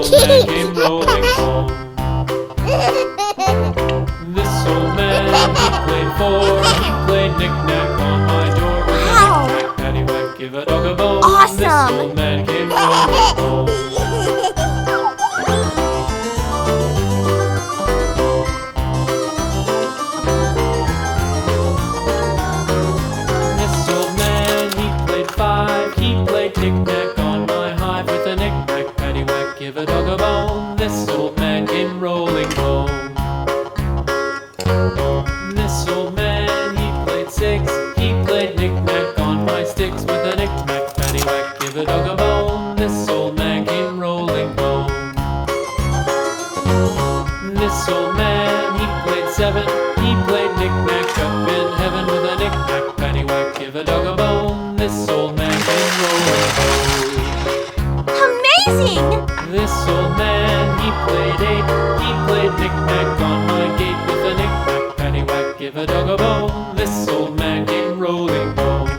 old man came rolling home. This old man, he played four. He played knick-knack on my door. Wow. Knick-knack, paddywhack, give a dog a bone. Awesome. This old man came rolling home. This old man, he played five. He played knick-knack on my hive with a knick-knack, paddywhack, give a dog a bone. This old man came rolling home. This old man, he played six. He played knick-knack on my sticks with a knick-knack, paddywhack, give a dog a bone. This old man came rolling home. This old man, he played seven. He played knick-knack up in heaven with a knick-knack, paddywhack, give a dog a bone. This old man came rolling home. Amazing! This old man, he played eight. He played knick-knack on my gate with a knick-knack, paddywhack, give a dog a bone. This old man came rolling home.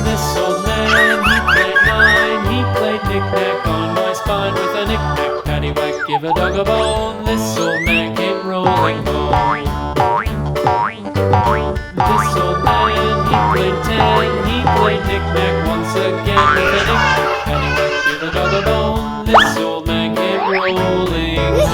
This old man, he played nine. He played knick-knack on my spine with a knick-knack, paddywhack, give a dog a bone. This old man came rolling home. This old man, he played ten. He played knick-knack once again with a knick-knack, paddywhack, give a dog a bone. This old man came rolling home.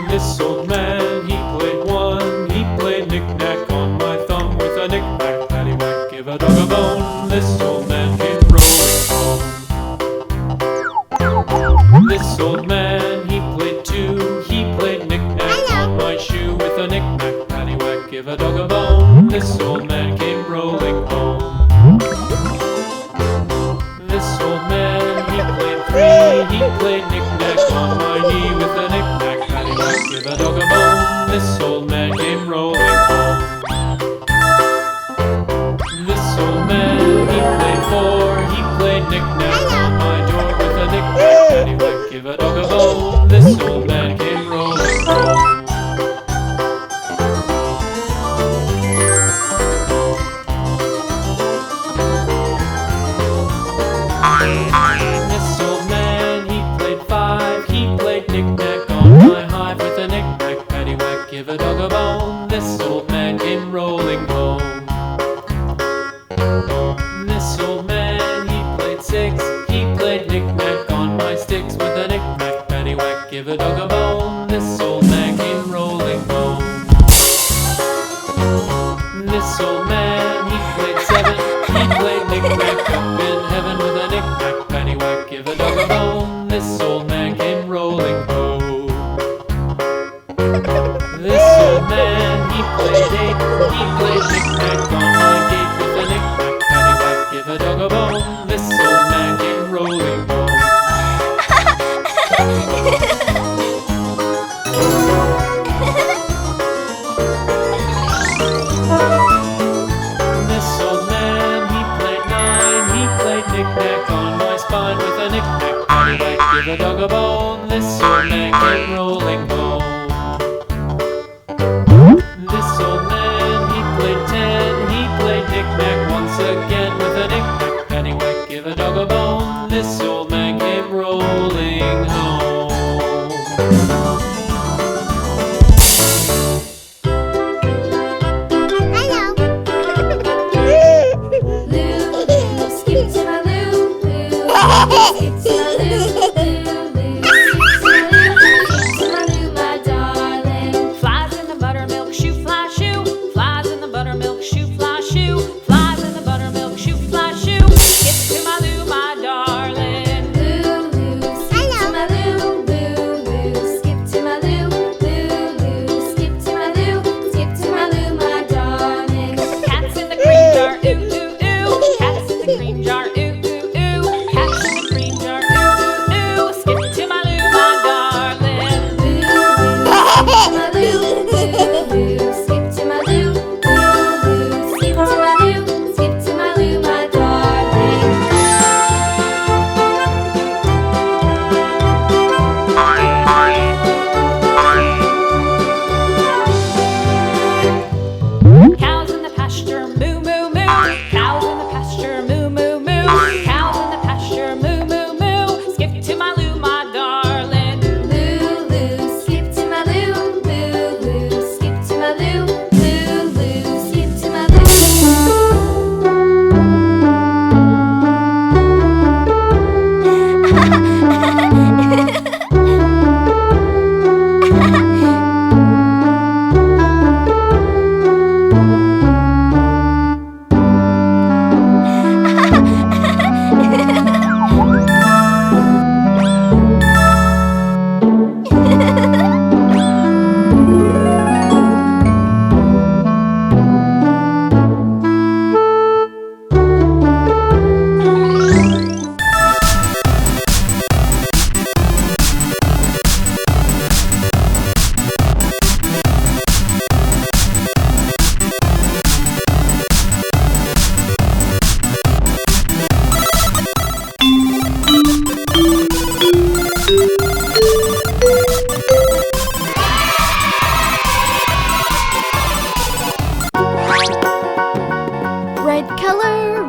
This old man, he played one. He played knick-knack on my thumb with a knick-knack, paddywhack, give a dog a bone. This old man came rolling home. This old man, he played two. He played knick-knack on my shoe with a knick-knack, paddywhack, give a dog a bone. This old man came rolling home. This old man, he played three. He played knick-knack on my knee with a knick-knack, paddywhack, give a dog a bone. This old man came rolling home. This old man, he played four. He played knick-knack on my door with a knick-knack, paddywhack, give a dog a bone. This old man came rolling home. give a dog a bone. This old man came rolling home. This old man, he played 7. He played knick-knack up in heaven with a knick-knack, paddywhack, give a dog a bone. This old man came rolling home. This old man, he played 8. He played knick-knack on my gate with a knick-knack, paddywhack, give a dog a bone. This old man came rolling home. This old man, he played 9. He played knick-knack on my spine with a knick-knack, paddywhack, give a dog a bone. This old man came rolling home. This old man, he played 10. He played knick-knack once again with a knick-knack, paddywhack, give a dog a bone. This old man came rolling home.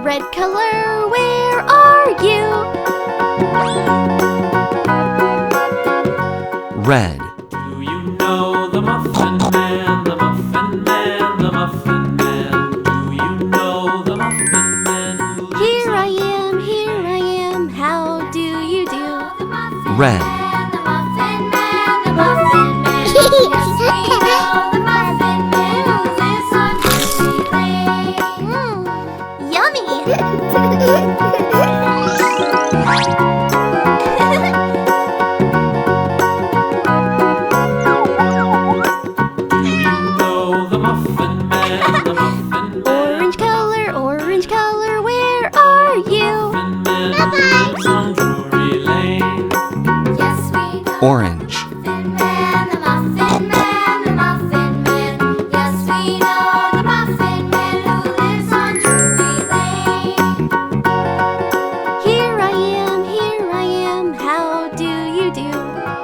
Red color, where are you? Red. Do you know the Muffin Man, the Muffin Man, the Muffin Man? Do you know the Muffin Man? Here I am, how do you do? Red. The Muffin Man, the Muffin Man. Yes, we know the Muffin Man who lives on Nursery Lane. Yummy! Orange color, where are you? Orange.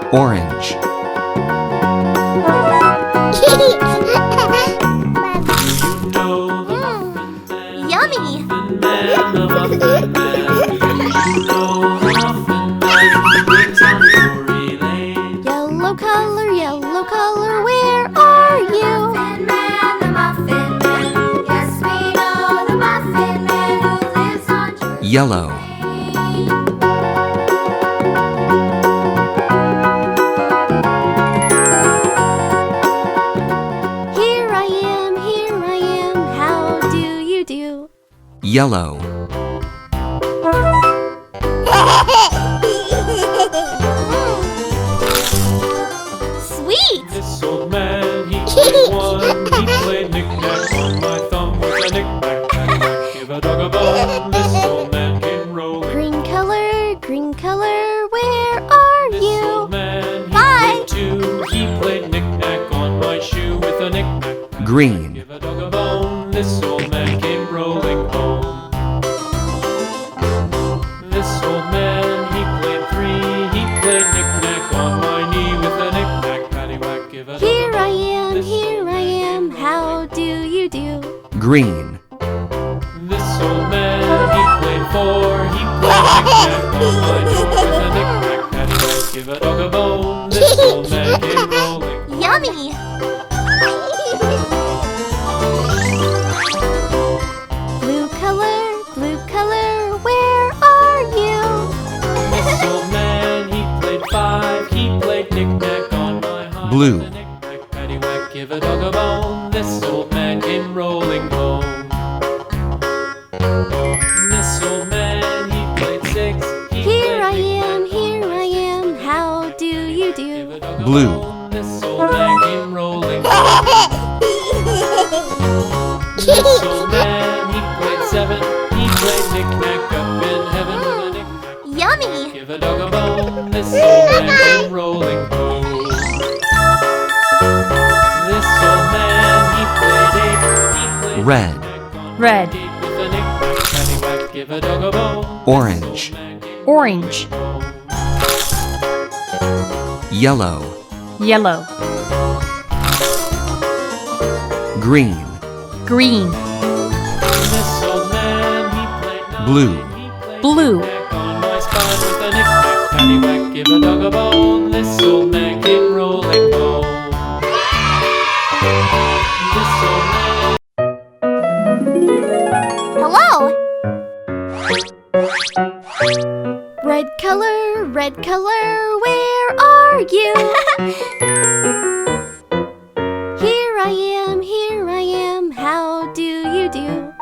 Orange. Yummy! Yellow color, where are you? Yellow. Yellow. Sweet! This old man, he played one. He played knick-knack on my thumb with a knick-knack, paddywhack, give a dog a bone. This old man came rolling. Green color, where are This you? old man, he Bye. played two. He played knick-knack on my shoe with a knick-knack, paddywhack, Green. give a dog a bone. This old man came rolling home. This old man, he played three. He played knick-knack on my knee with a knick-knack, paddywhack, give a dog a Here bone. I am, This here old I man am, came how rolling do you do? Green. This old man, he played four. He played knick-knack on my door with a knick-knack, paddywhack, give a dog a bone. This old man came rolling. Yummy! Blue color, where are you? This old man, he played five. He played knick-knack on my high. Blue. With a knick-knack, paddywhack, give a dog a bone. This old man came rolling home. This old man, he played six. He Here I played am, how do you give do? a dog a Blue. bone. This old man came rolling home. This old man, he played seven. He played knick-knack up in heaven with a knick-knack. Yummy! Give a dog a bone. This old man came rolling home. This old man, he played eight. He played Red. knick-knack on Red. my gate with a knick-knack, paddywhack, give a dog a bone. Orange. This old man came Orange. home. Yellow. Yellow. Green. Green. This old man, he played nine. Blue. He played Blue. knick-knack on my spine with a knick-knack, paddywhack, give a dog a bone. This old man came rolling home. This old man. Hello! Red color, where are you? Here I am, how do you do?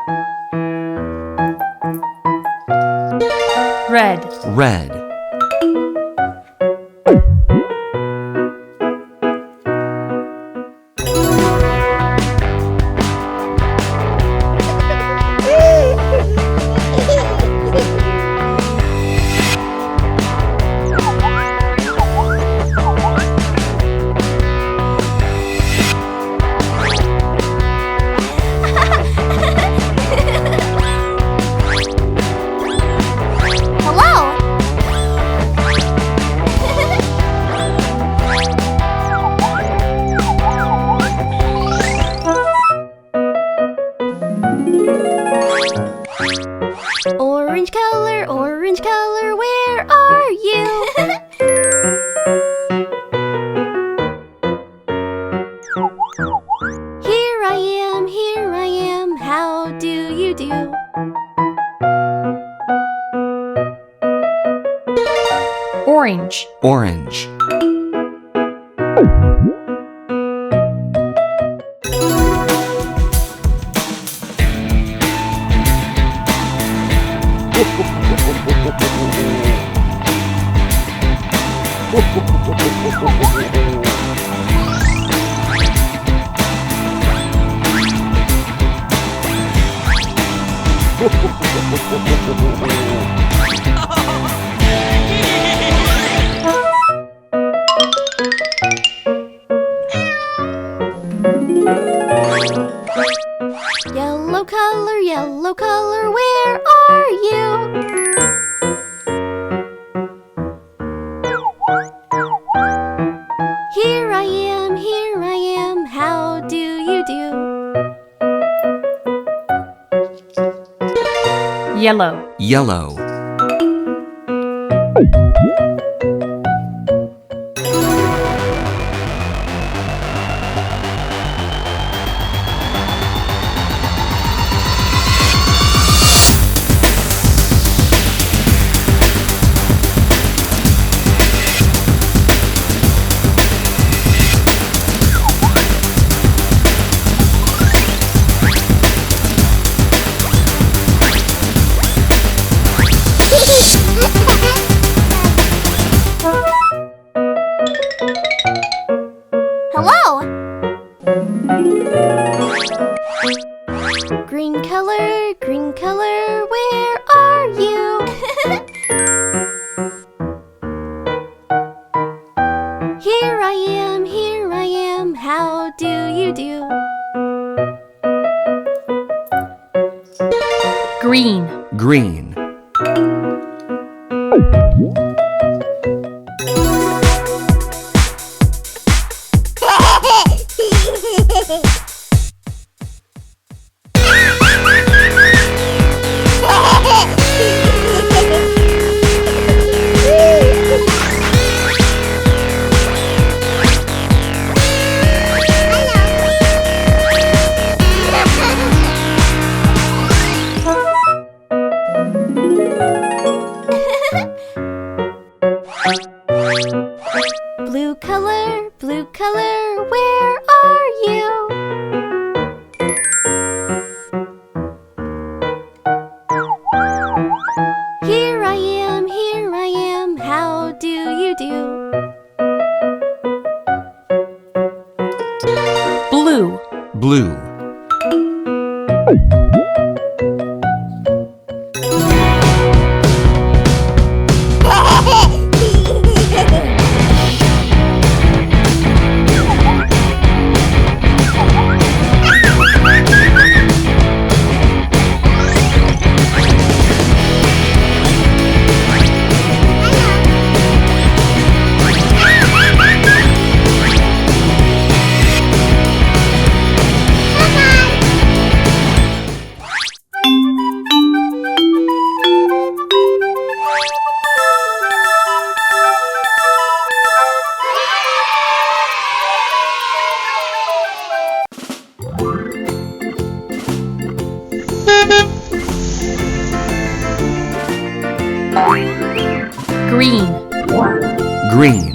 Red. Red. Hello! Orange color, where are you? Here I am, how do you do? Orange. Orange. Yellow color, where are you? Here I am, how do you do? Yellow. Yellow. Here I am, how do you do? Green. Green. Blue color, where are you? Here I am, how do you do? Blue. Blue. Green. Green.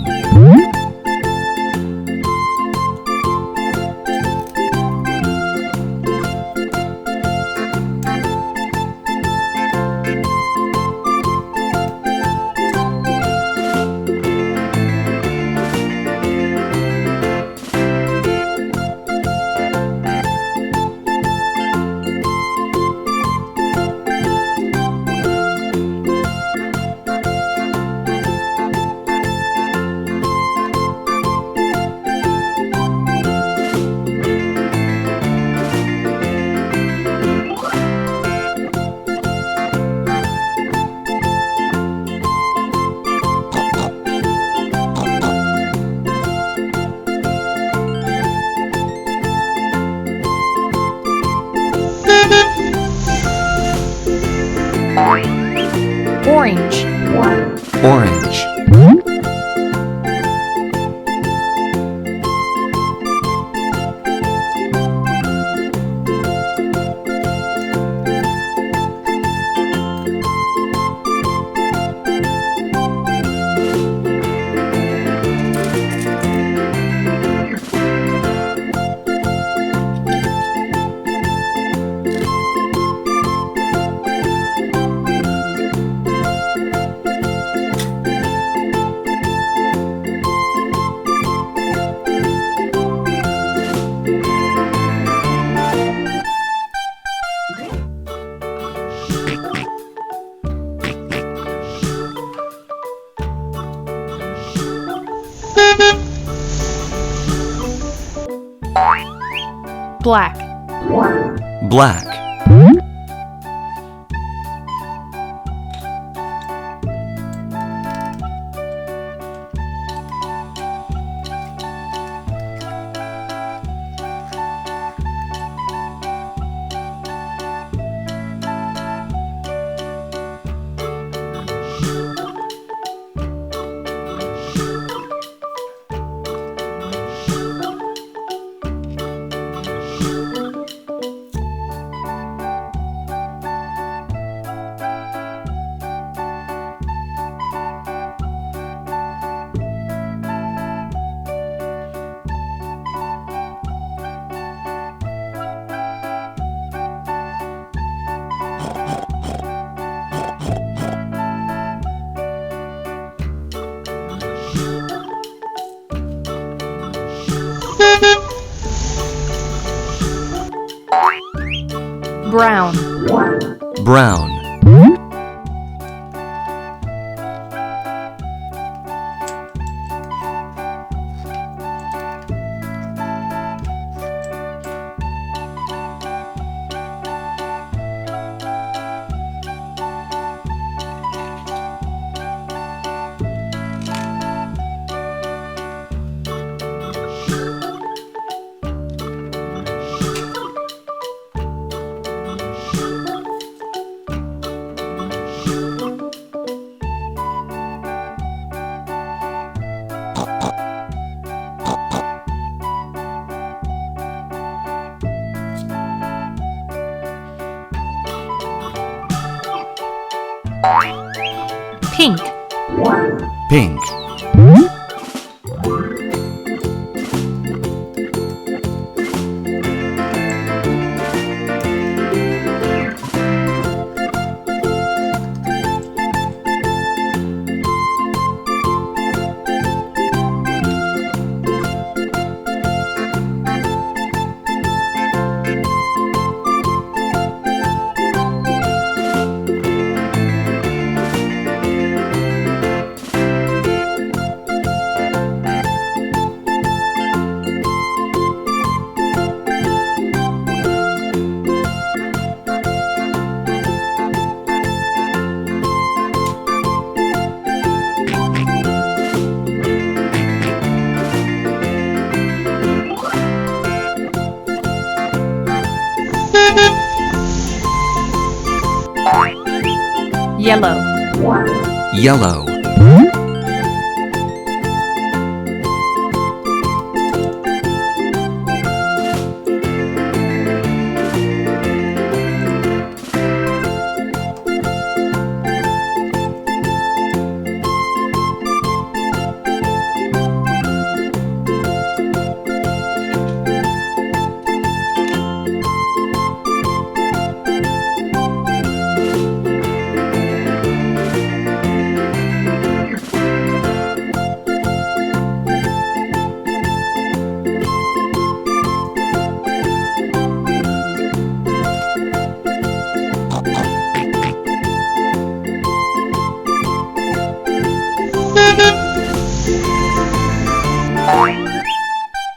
Orange. Orange. Black. Black. Brown. Brown. Pink. Pink. Yellow. Yellow.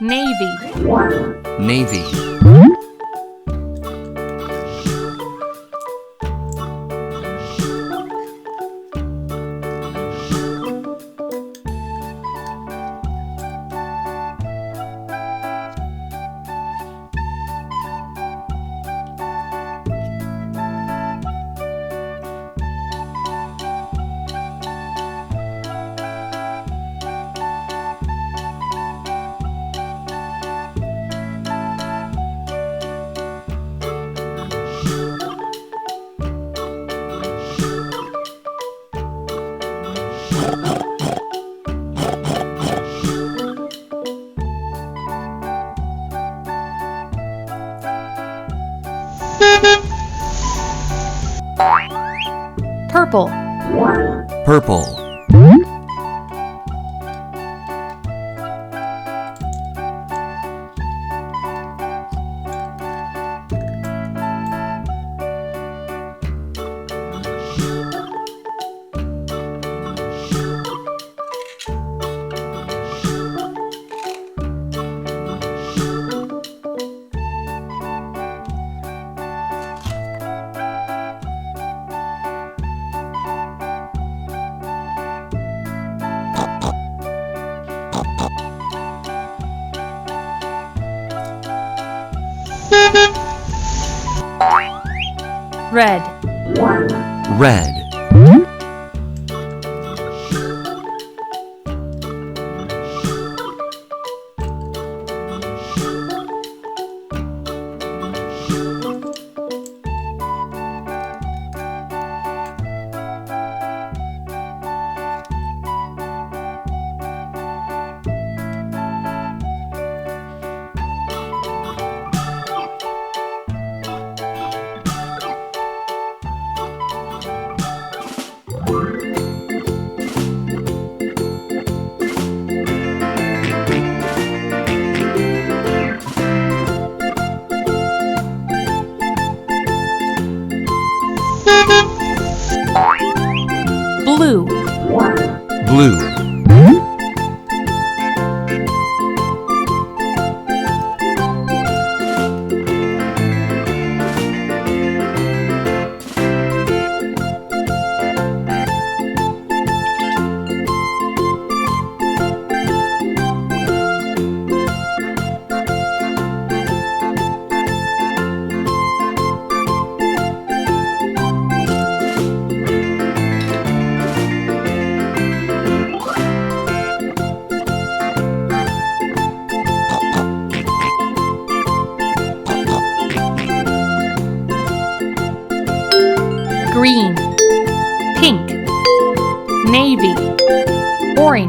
Navy. Navy. Purple. Purple. Red. Red.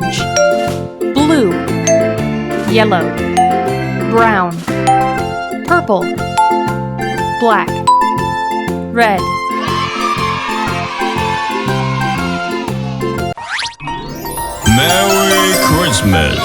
orange, blue, yellow, brown, purple, black, red. Merry Christmas!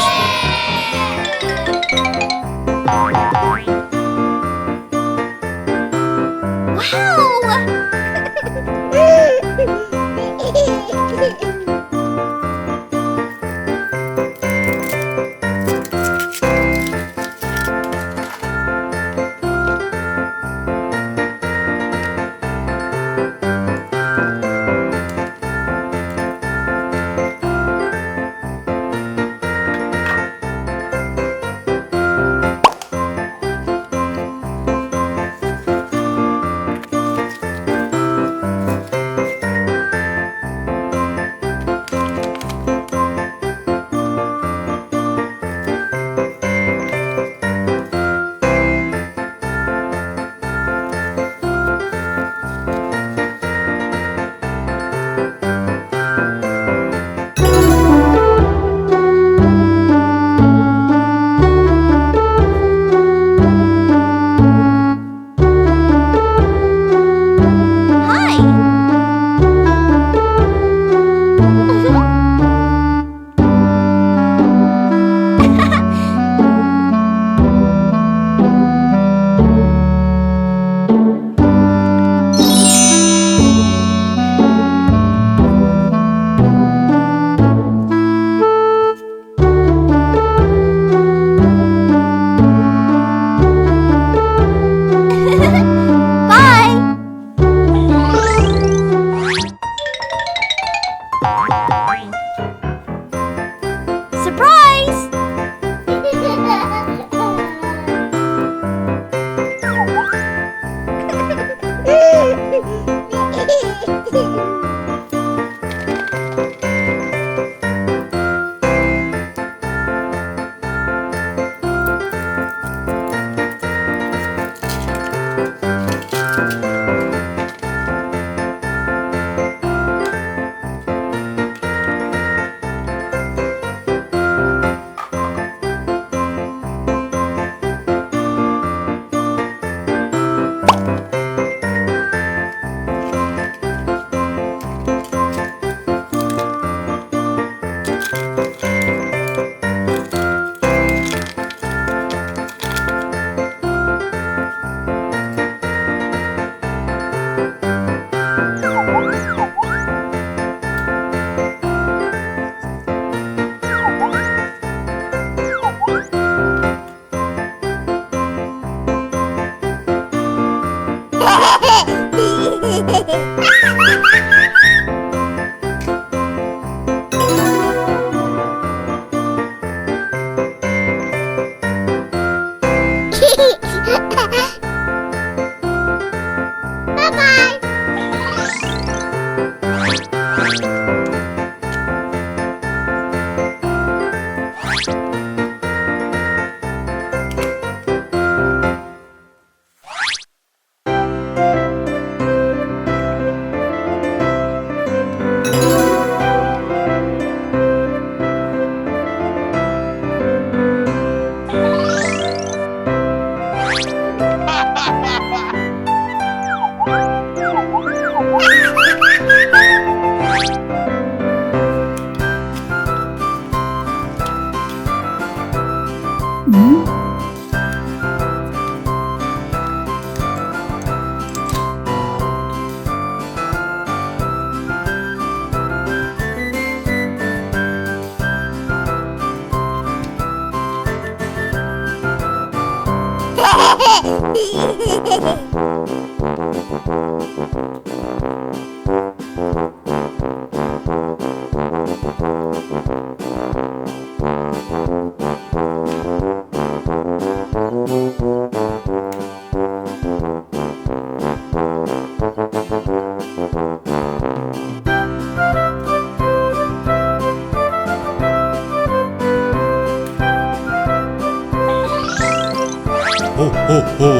Ho, ho, ho!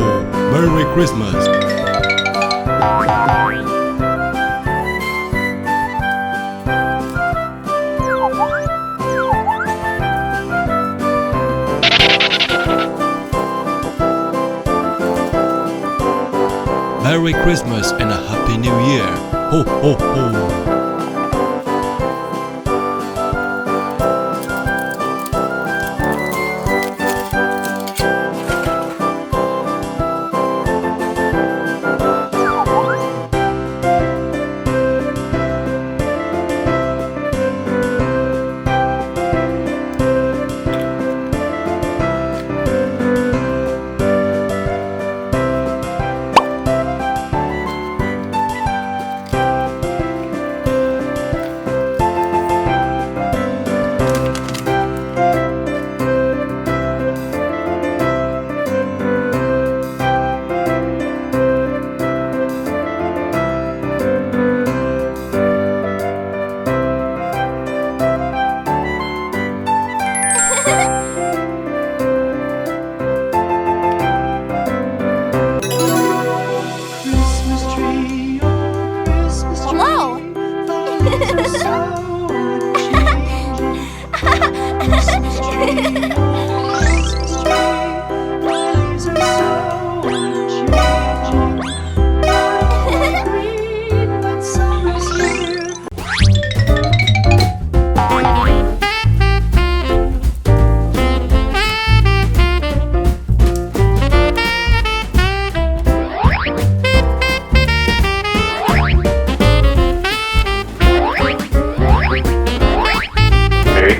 Merry Christmas! Merry Christmas and a Happy New Year. Ho, ho, ho.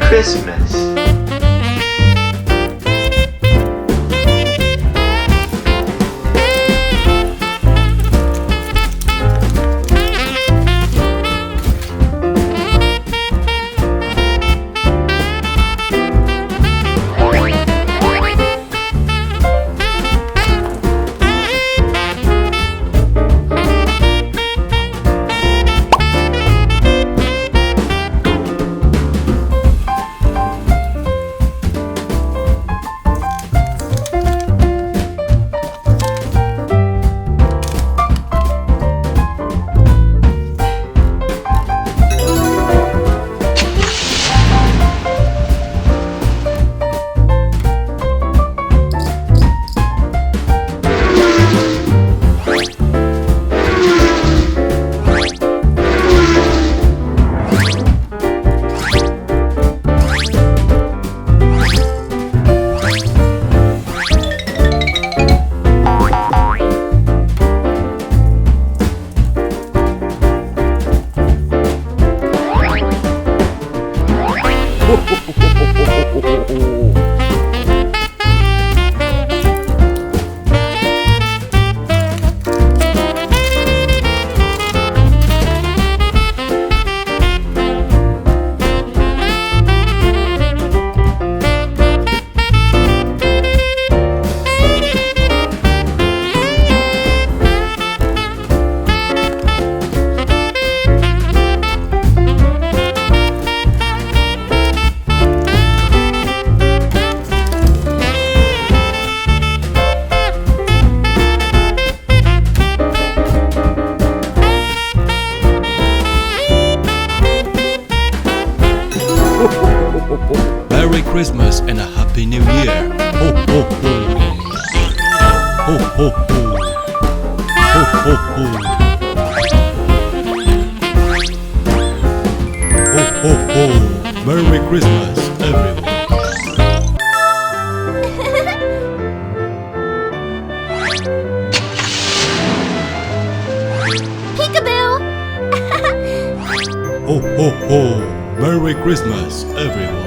Christmas. Merry Christmas and a Happy New Year. Ho, ho, ho. Ho, ho, ho. Ho, ho, ho. Ho, ho, ho. Merry Christmas, everyone. Peekaboo! Ho, ho, ho. Merry Christmas, everyone.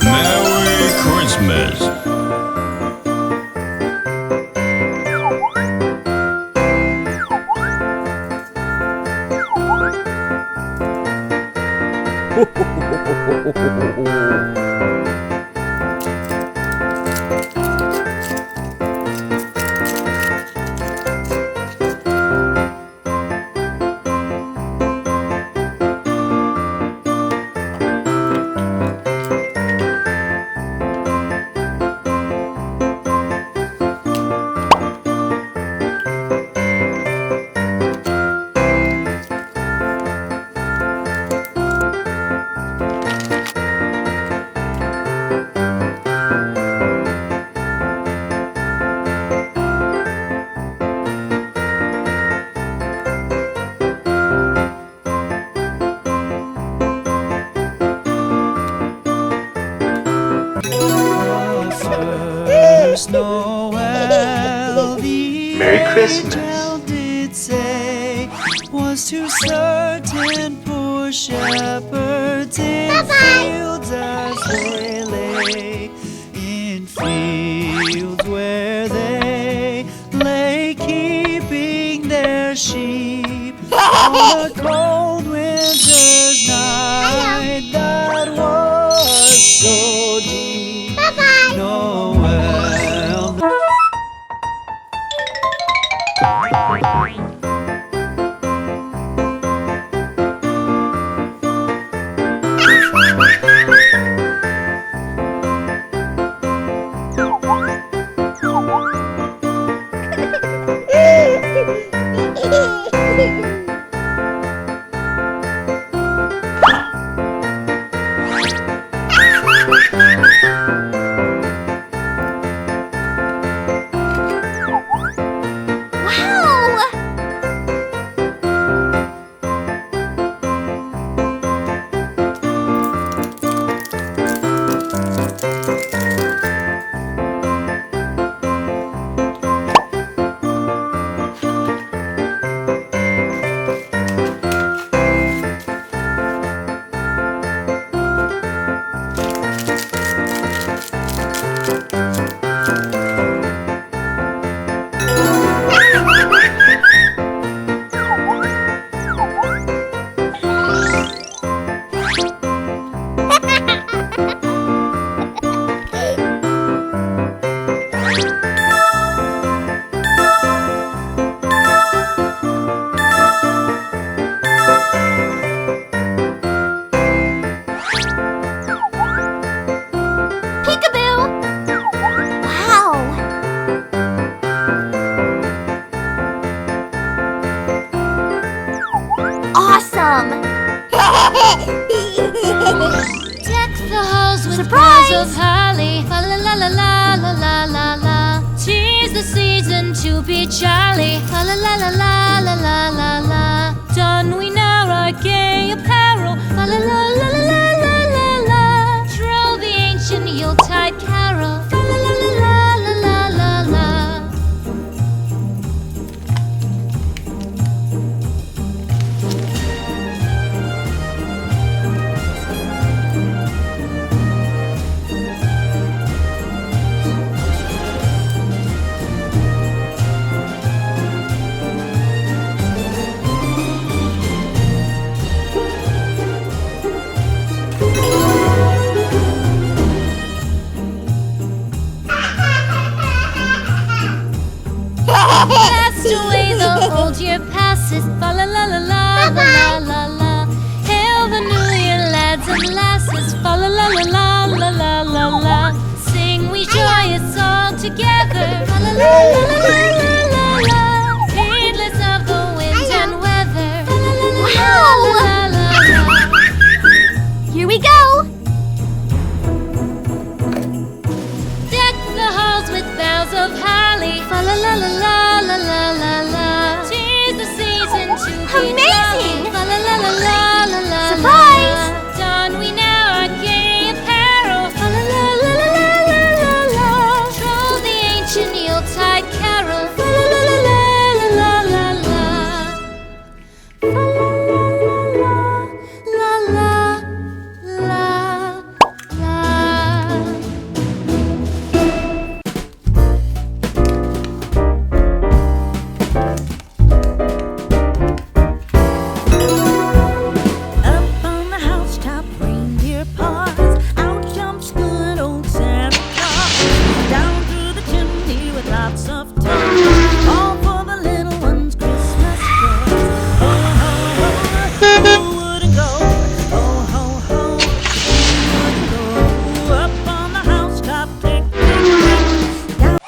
Merry Christmas. Merry Christmas. angel did say was to certain poor shepherds in fields as they lay, in fields where they lay keeping their sheep on a cold winter's night that was so deep. Noel. Deck the halls with boughs of holly. Fa la la la la la la la la. 'Tis the season to be jolly. Fa la la la la la la la la. Don we now our gay apparel. Fa la la la la la la la la. Troll the ancient Yuletide carol. Fa la la la la la la la la. Cast away the old year passes. Fa la la la la la la la la. Hail the new year, lads and lasses. Fa la la la la la la la la. Sing we joyous all together. Fa la la la la la la la. Heedless of the wind and weather. Fa la la la la la la la. Here we go. Deck the halls with boughs of holly. Fa la la la la la la la la. 'Tis the season to be Amazing! jolly. Fa la la la la la la. Surprise! Don we now our gay apparel. Fa la la la la la la la. Troll the ancient Yuletide carol. Fa la la la la la la la. Fa la la la la la. Up on the housetop, reindeer paws. Out jumps good old Santa Claus. Down through the chimney with lots of toys. All for the little ones' Christmas joy. Ho, ho, ho, who wouldn't go? Ho, ho, ho, who wouldn't go? Up on the housetop, click, click, click.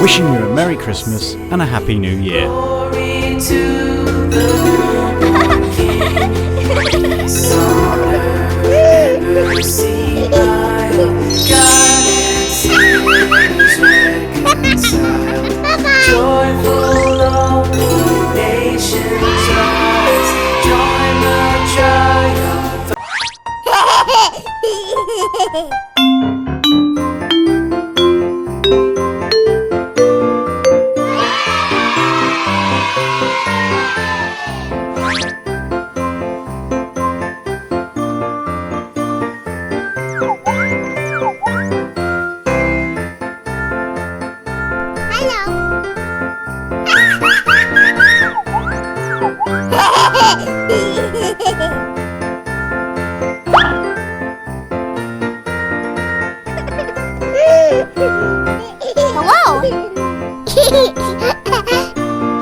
Wishing you a Merry Christmas and a Happy New Year. Glory to the King, song and mercy by God and sinners reconciled. Joyful all nations rise, join Hello.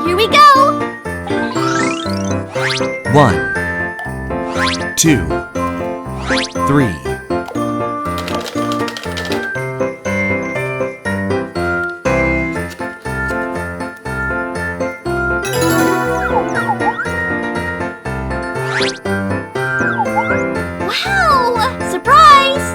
Here we go. 1, 2, 3. Wow! Surprise!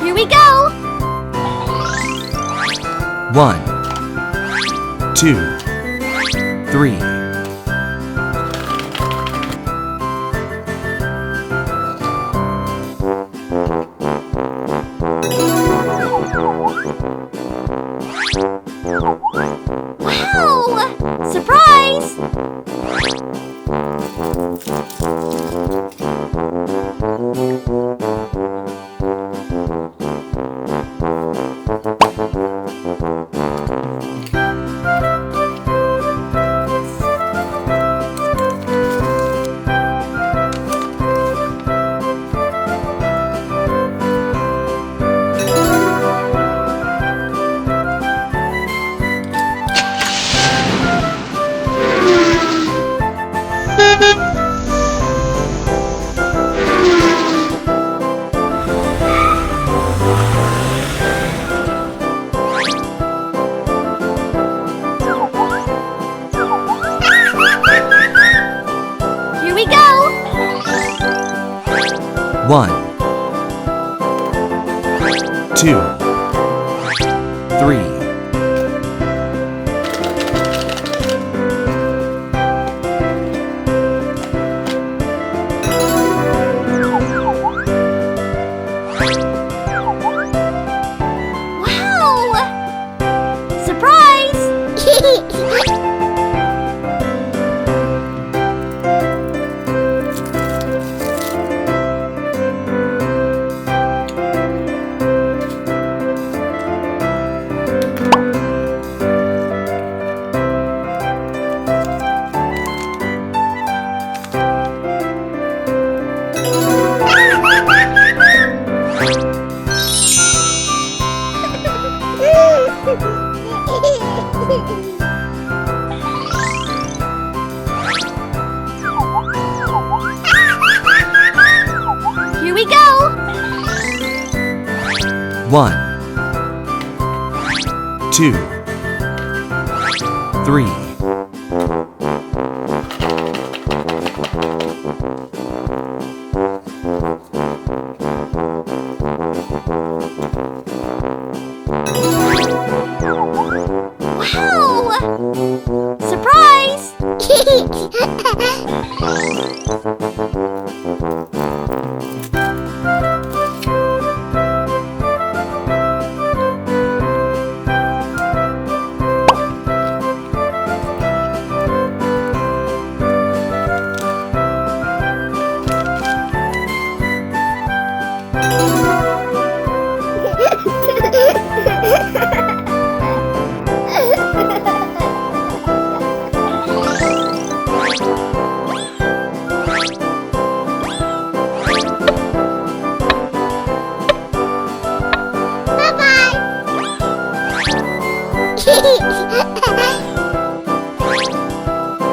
Here we go. 1, 2, 3. Wow! Surprise! Here we go. 1, 2, 3. Wow! Surprise! Here we go. 1, 2, 3. Wow! Surprise!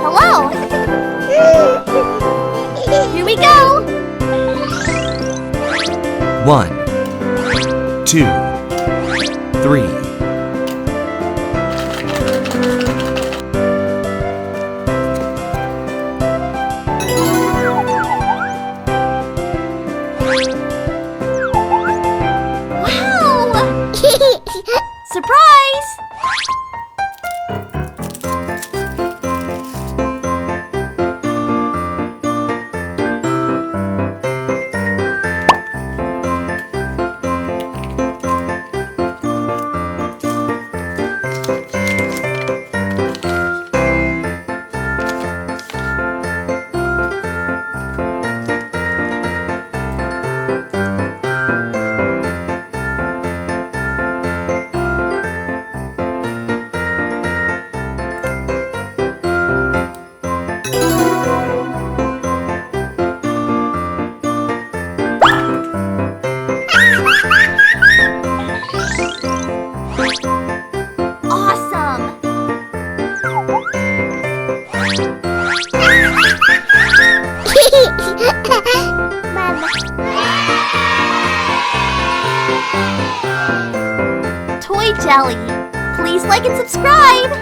Hello. Here we go. 1, 2, 3. Wow! Surprise! Awesome! Toy Jelly. Please like and subscribe!